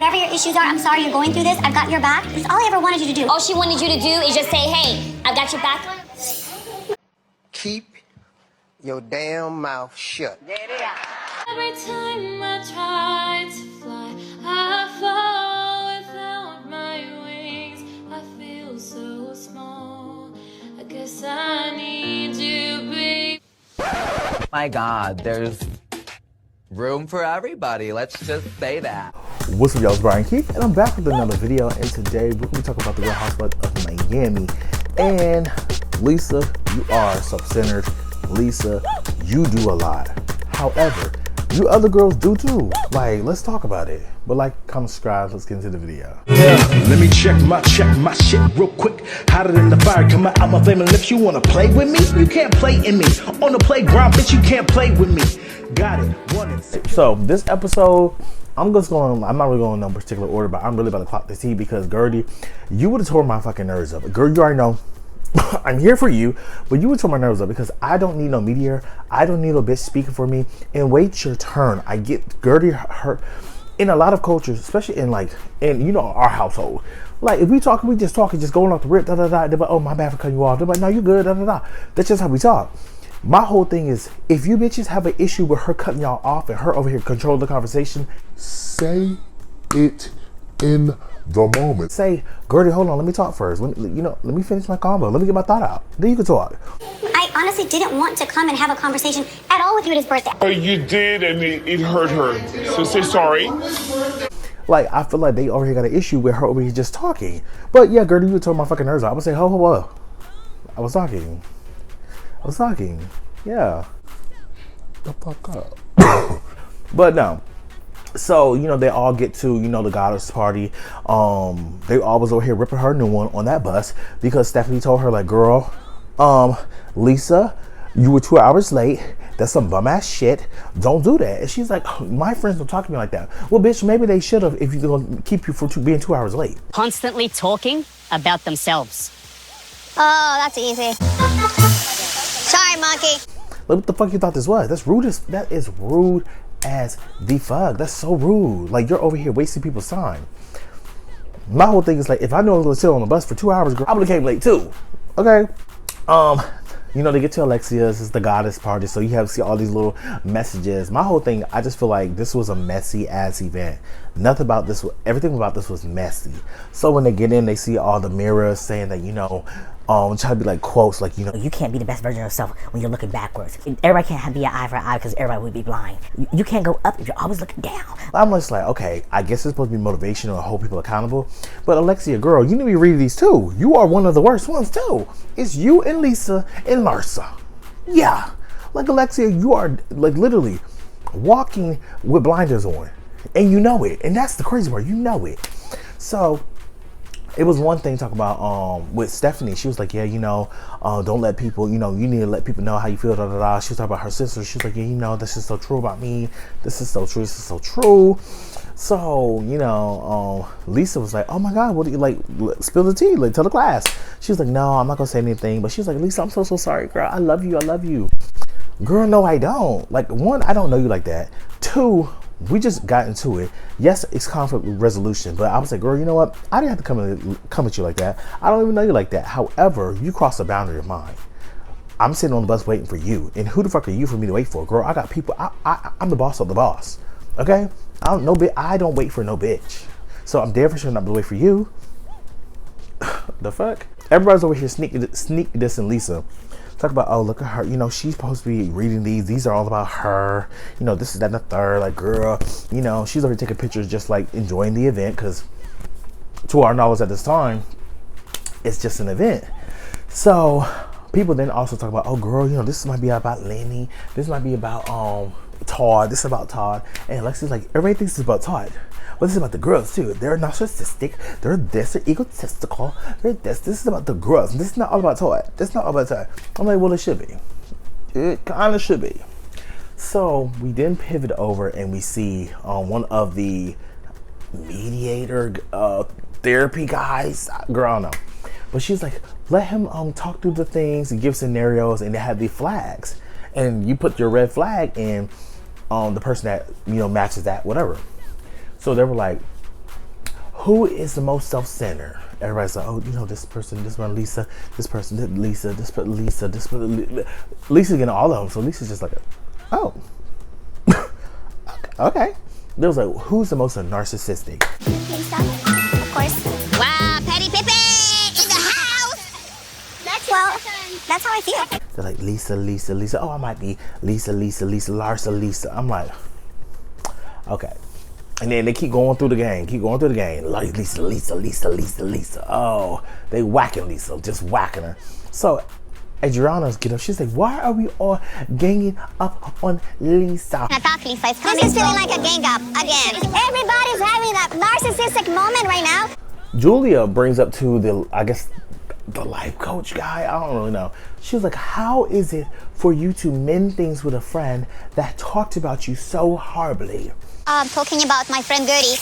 Whatever your issues are, I'm sorry you're going through this. I've got your back. That's all I ever wanted you to do. All she wanted you to do is just say, hey, I've got your back. Keep your damn mouth shut. Every time I try to fly, I fall without my wings. I feel so small. I guess I need you, babe. My God, there's room for everybody. Let's just say that. What's up, y'all? It's Brian Keith, and I'm back with another video. And today we're going to talk about the Real Housewives of Miami. And Lisa, you are self-centered. Lisa, you do a lot. However, you other girls do too. Like, let's talk about it. But like, comment, subscribe. Let's get into the video. Yeah, let me check my shit real quick. Hotter than the fire coming out my flaming lips. You wanna play with me? You can't play in me. On the playground, bitch, you can't play with me. Got it. 1 and 6. So this episode, I'm not really going in no particular order, but I'm really about to clock the tea because Guerdy, you would have tore my fucking nerves up. Guerdy, you already know. I'm here for you, but you would tore my nerves up because I don't need no mediator. I don't need no bitch speaking for me. And wait your turn. I get Guerdy hurt in a lot of cultures, especially in you know, our household. Like, if we talk, we just talking, just going off the rip, da da da. They're like, oh, my bad for cutting you off. They're like, no, you good, da da da. That's just how we talk. My whole thing is, if you bitches have an issue with her cutting y'all off and her over here controlling the conversation, say it in the moment. Say, Guerdy, hold on, let me talk first. Let me finish my combo. Let me get my thought out. Then you can talk. I honestly didn't want to come and have a conversation at all with you at his birthday. You did, and it hurt her. So say sorry. Like, I feel like they over here got an issue with her over here just talking. But yeah, Guerdy, you would tore my fucking nerves out. I would say, ho. I was talking. Yeah. The fuck up. But no. So, you know, they all get to, you know, the goddess party. They all was over here ripping her new one on that bus because Stephanie told her, like, girl, Lisa, you were 2 hours late. That's some bum ass shit. Don't do that. And she's like, oh, my friends don't talk to me like that. Well, bitch, maybe they should have if you're going to keep you from being 2 hours late. Constantly talking about themselves. Oh, that's easy. Sorry, monkey. Like, what the fuck you thought this was? That is rude as the fuck. That's so rude. Like, you're over here wasting people's time. My whole thing is, like, if I know I was gonna sit on the bus for 2 hours, girl, I would have came late too. Okay. You know, they get to Alexia's, it's the goddess party, so you have to see all these little messages. My whole thing, I just feel like this was a messy ass event. Everything about this was messy. So when they get in, they see all the mirrors saying that, you know, try to be like quotes, like, you know, you can't be the best version of yourself when you're looking backwards. Everybody can't be an eye for eye because everybody would be blind. You can't go up if you're always looking down. I'm just like, okay, I guess it's supposed to be motivational and hold people accountable. But Alexia, girl, you need to be reading these too. You are one of the worst ones too. It's you and Lisa and Larsa. Yeah. Like, Alexia, you are like literally walking with blinders on. And you know it. And that's the crazy part. You know it. So it was one thing talk about with Stephanie. She was like, yeah, you know, don't let people, you know, you need to let people know how you feel, da da da. She was talking about her sister. She was like, yeah, you know, this is so true about me. This is so true. This is so true. So, you know, Lisa was like, oh my God, what do you like? Spill the tea, like, tell the class. She was like, no, I'm not gonna say anything. But she was like, Lisa, I'm so sorry, girl. I love you. Girl, no, I don't. Like, one, I don't know you like that. Two, we just got into it. Yes, it's conflict resolution, but I was like, girl, you know what? I didn't have to come at you like that. I don't even know you like that. However, you crossed a boundary of mine. I'm sitting on the bus waiting for you. And who the fuck are you for me to wait for? Girl, I got people. I'm the boss of the boss. Okay? I don't wait for no bitch. So I'm there for sure not to wait for you. The fuck? Everybody's over here sneak dissing Lisa. Talk about, oh, look at her, you know, she's supposed to be reading these are all about her, you know, this is that and the third. Like, girl, you know, she's over here taking pictures just like enjoying the event because to our knowledge at this time it's just an event. So people then also talk about, oh girl, you know, this might be about Lenny, this might be about Todd, this is about Todd. And Lexi's like, everybody thinks it's about Todd, but this is about the girls too. They're narcissistic, they're egotistical, this is about the girls. This is not all about Todd. This is not all about Todd. I'm like, well, it should be. It kind of should be. So we then pivot over and we see one of the mediator therapy guys, girl, I don't know, but she's like, let him talk through the things and give scenarios, and they have the flags, and you put your red flag in the person that, you know, matches that, whatever. So they were like, who is the most self-centered? Everybody's like, oh, you know, this person, this one, Lisa, this person, this Lisa, this person, Lisa, this person. Lisa's getting all of them, so Lisa's just like, oh, okay. There was like, who's the most narcissistic? Lisa, of course. Wow, Petty Pippin in the house. That's how I feel. They're like, Lisa, Lisa, Lisa. Oh, I might be Lisa, Lisa, Lisa, Larsa, Lisa. I'm like, okay. And then they keep going through the game, Like, Lisa, Lisa, Lisa, Lisa, Lisa. Oh, they whacking Lisa, just whacking her. So Adriana's get up. She's like, why are we all ganging up on Lisa? Attack Lisa. This is feeling like a gang up again. Everybody's having that narcissistic moment right now. Julia brings up to the, I guess, the life coach guy. I don't really know. She was like, how is it for you to mend things with a friend that talked about you so horribly? Talking about my friend Guerdy,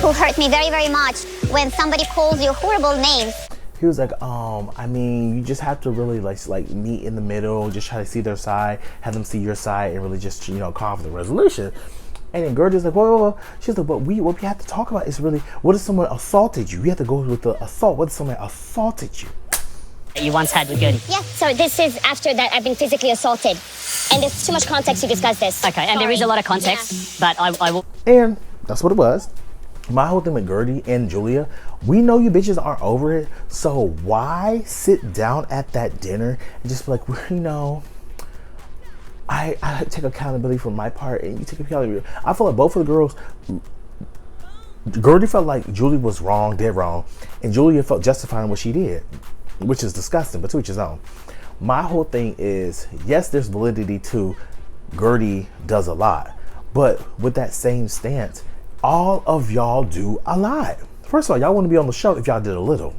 who hurt me very, very much when somebody calls you horrible names. He was like, I mean, you just have to really like meet in the middle, just try to see their side, have them see your side, and really just, you know, come up with a resolution. And then Guerdy's like, whoa. She's like, what we have to talk about is really, what if someone assaulted you? We have to go with the assault. What if someone assaulted you? You once had with Guerdy. Yeah, so this is after that I've been physically assaulted. And there's too much context to discuss this. Okay, and there is a lot of context, but I will. And that's what it was. My whole thing with Guerdy and Julia, we know you bitches aren't over it, so why sit down at that dinner and just be like, well, you know, I take accountability for my part and you take accountability. I feel like both of the girls, Guerdy felt like Julia was wrong, dead wrong, and Julia felt justified in what she did, which is disgusting, but to each his own. My whole thing is, yes, there's validity to Guerdy does a lot, but with that same stance, all of y'all do a lot. First of all, y'all wouldn't be on the show if y'all did a little.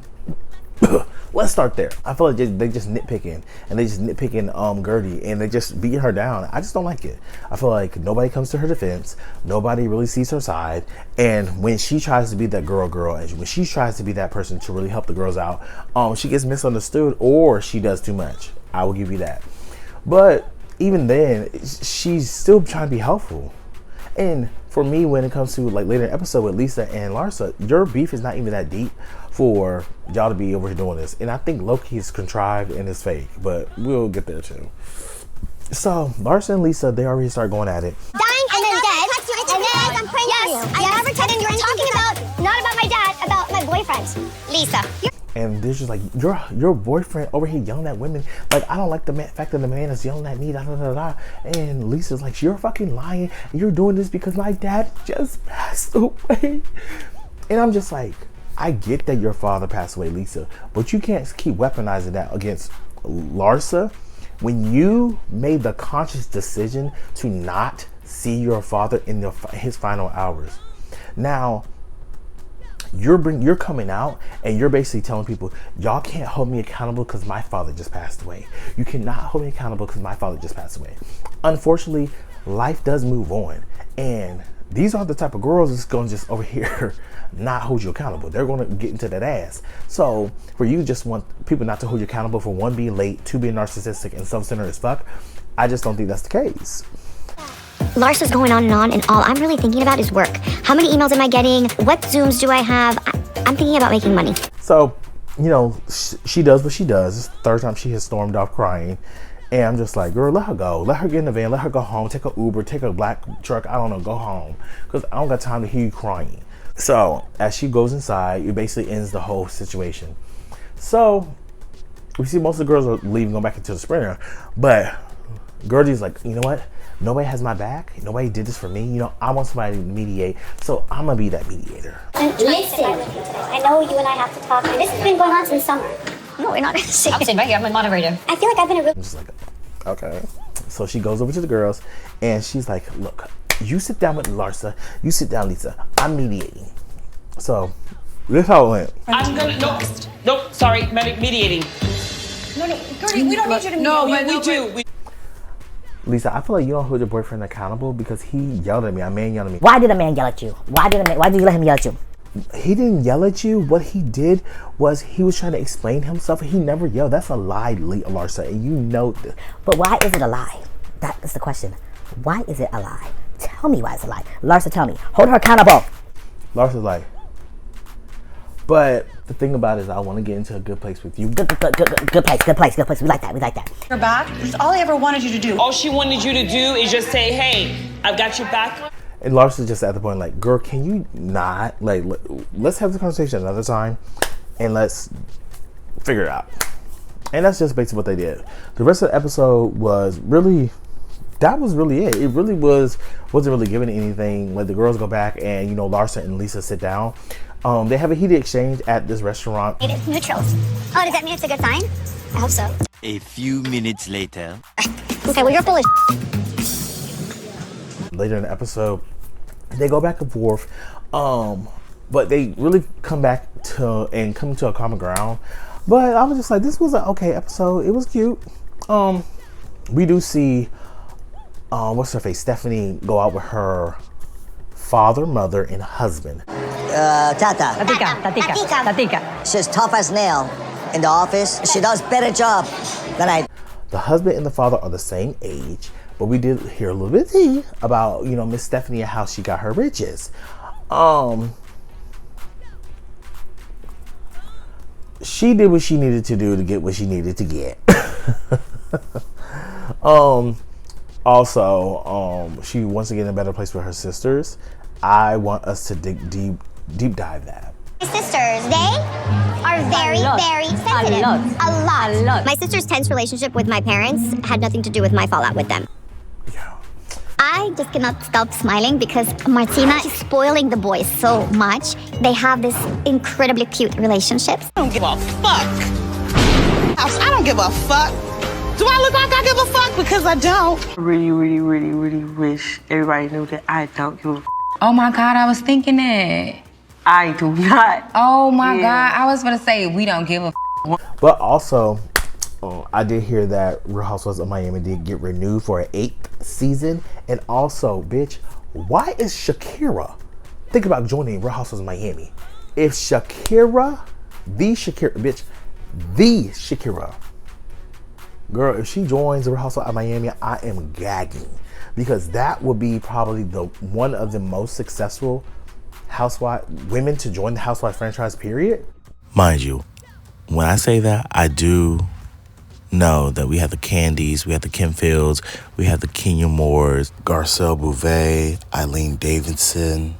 Let's start there. I feel like they just nitpicking, and they just nitpicking Guerdy, and they just beating her down. I just don't like it. I feel like nobody comes to her defense. Nobody really sees her side. And when she tries to be that girl, and when she tries to be that person to really help the girls out, she gets misunderstood or she does too much. I will give you that. But even then, she's still trying to be helpful. And for me, when it comes to like later in the episode with Lisa and Larsa, your beef is not even that deep for y'all to be over here doing this. And I think Loki is contrived and is fake, but we'll get there too. So Larsa and Lisa, they already start going at it. Dying and then dead. And then I'm praying for you. I never touched you. You're talking about, not about my dad, about my boyfriend, Lisa. And they're just like, your boyfriend over here yelling at women. Like, I don't like the fact that the man is yelling at me, da da da da. And Lisa's like, you're fucking lying. You're doing this because my dad just passed away. And I'm just like, I get that your father passed away, Lisa, but you can't keep weaponizing that against Larsa when you made the conscious decision to not see your father in his final hours. Now, you're coming out and you're basically telling people, y'all can't hold me accountable because my father just passed away. You cannot hold me accountable because my father just passed away. Unfortunately, life does move on, and these aren't the type of girls that's going to just over here not hold you accountable. They're going to get into that ass. So for you just want people not to hold you accountable for one, being late, two, being narcissistic and self-centered as fuck, I just don't think that's the case. Larsa's going on, and all I'm really thinking about is work. How many emails am I getting? What Zooms do I have? I'm thinking about making money. So, you know, she does what she does. It's the third time she has stormed off crying. And I'm just like, girl, let her go. Let her get in the van. Let her go home. Take a Uber. Take a black truck. I don't know. Go home. Because I don't got time to hear you crying. So, as she goes inside, it basically ends the whole situation. So, we see most of the girls are leaving, going back into the Sprinter. But Guerdy's like, you know what? Nobody has my back. Nobody did this for me. You know, I want somebody to mediate. So I'm going to be that mediator. Listen, I know you and I have to talk. This has been going on since summer. No, we're not. I'm sitting right here. I'm a moderator. I feel like I've been a real... I'm just like, okay. So she goes over to the girls and she's like, look, you sit down with Larsa. You sit down, Lisa. I'm mediating. So this is how it went. I'm going to... Nope, sorry. Mediating. No, Guerdy, we don't need you to mediate. No, we do. Lisa, I feel like you don't hold your boyfriend accountable because he yelled at me. A man yelled at me. Why did a man yell at you? Why did you let him yell at you? He didn't yell at you. What he did was he was trying to explain himself. He never yelled. That's a lie, Larsa, and you know this. But why is it a lie? That is the question. Why is it a lie? Tell me why it's a lie. Larsa, tell me. Hold her accountable. Larsa's like, But the thing about it is I want to get into a good place with you. Good place. We like that. You're back. That's all I ever wanted you to do. All she wanted you to do is just say, hey, I've got your back. And Larsa's just at the point like, girl, can you not? Like, let's have the conversation another time and let's figure it out. And that's just basically what they did. The rest of the episode was really, that was really it. It really wasn't really giving anything. Like the girls go back and, you know, Larsa and Lisa sit down. They have a heated exchange at this restaurant. It is neutrals. Oh, does that mean it's a good sign? I hope so. A few minutes later. Okay, well, you're full of Later in the episode, they go back and forth. But they really come back to a common ground. But I was just like, this was an okay episode. It was cute. We do see, what's her face? Stephanie go out with her father, mother, and husband. Tatika. She's tough as nail. In the office, she does better job than I. The husband and the father are the same age, but we did hear a little bit of tea about, you know, Miss Stephanie and how she got her riches. She did what she needed to do to get what she needed to get. Also, she wants to get in a better place with her sisters. I want us to dig deep dive that. My sisters, they are very sensitive. A lot. My sister's tense relationship with my parents had nothing to do with my fallout with them. Yeah. I just cannot stop smiling because Martina is spoiling the boys so much. They have this incredibly cute relationship. I don't give a fuck. I don't give a fuck. Do I look like I give a fuck? Because I don't. Really wish everybody knew that I don't give a fuck. Oh my God, I was thinking that. I do not. Oh my God, I was gonna say we don't give a f. But also, I did hear that Real Housewives of Miami did get renewed for an 8th season. And also, bitch, why is Shakira thinking about joining Real Housewives of Miami? If Shakira, girl, if she joins the Real Housewives of Miami, I am gagging. Because that would be probably one of the most successful women to join the Housewives franchise, period. Mind you, when I say that, I do know that we have the Candys, we have the Kim Fields, we have the Kenya Moores, Garcelle Bouvet, Eileen Davidson.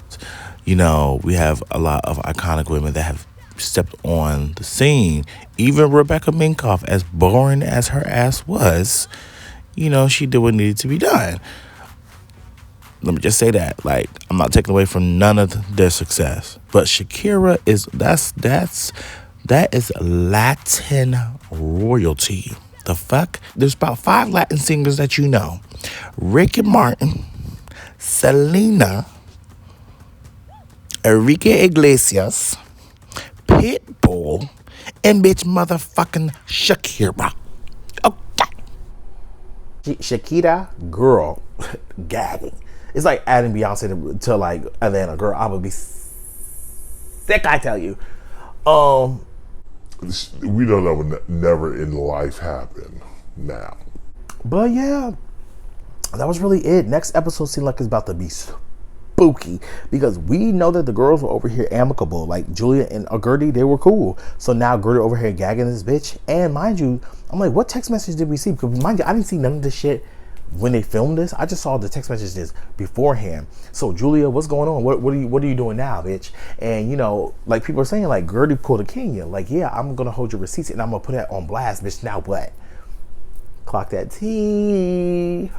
You know, we have a lot of iconic women that have stepped on the scene. Even Rebecca Minkoff, as boring as her ass was, you know, she did what needed to be done. Let me just say that. Like, I'm not taking away from none of their success. But Shakira is, that is Latin royalty. The fuck? There's about 5 Latin singers that you know. Ricky Martin, Selena, Enrique Iglesias, Pitbull, and bitch motherfucking Shakira. Shakira, girl, gagging. It's like adding Beyonce to like Atlanta, girl. I would be sick, I tell you. We don't know, never in life happen now. But yeah, that was really it. Next episode seemed like it's about to be spooky because we know that the girls were over here amicable. Like Julia and Guerdy, they were cool. So now Guerdy over here gagging this bitch. And mind you, I'm like, what text message did we see? Because mind you, I didn't see none of this shit when they filmed this. I just saw the text messages beforehand. So Julia, what's going on? What are you doing now, bitch? And you know, like people are saying, like Guerdy pulled a Kenya. Like, yeah, I'm gonna hold your receipts and I'm gonna put that on blast, bitch. Now what? Clock that T.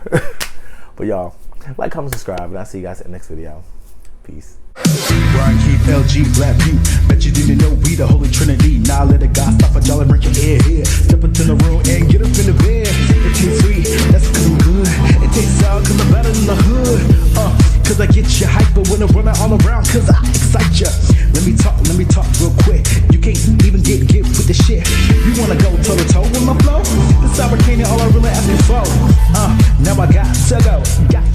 But y'all, like, comment, subscribe, and I'll see you guys in the next video. Peace. Brian Keith, LG, Black View. Bet you didn't know we the Holy Trinity. Now let it God stop a jolly, break your head here. Step into the room and get up in the bed. It tastes sweet, that's cause I'm good. It tastes sour cause I'm better than the hood. Cause I get you hyper when I'm running all around cause I excite you. Let me talk real quick. You can't even get with the shit. You wanna go toe to toe with my flow? This Sour Candy all I really asking for. Now I got to go. Got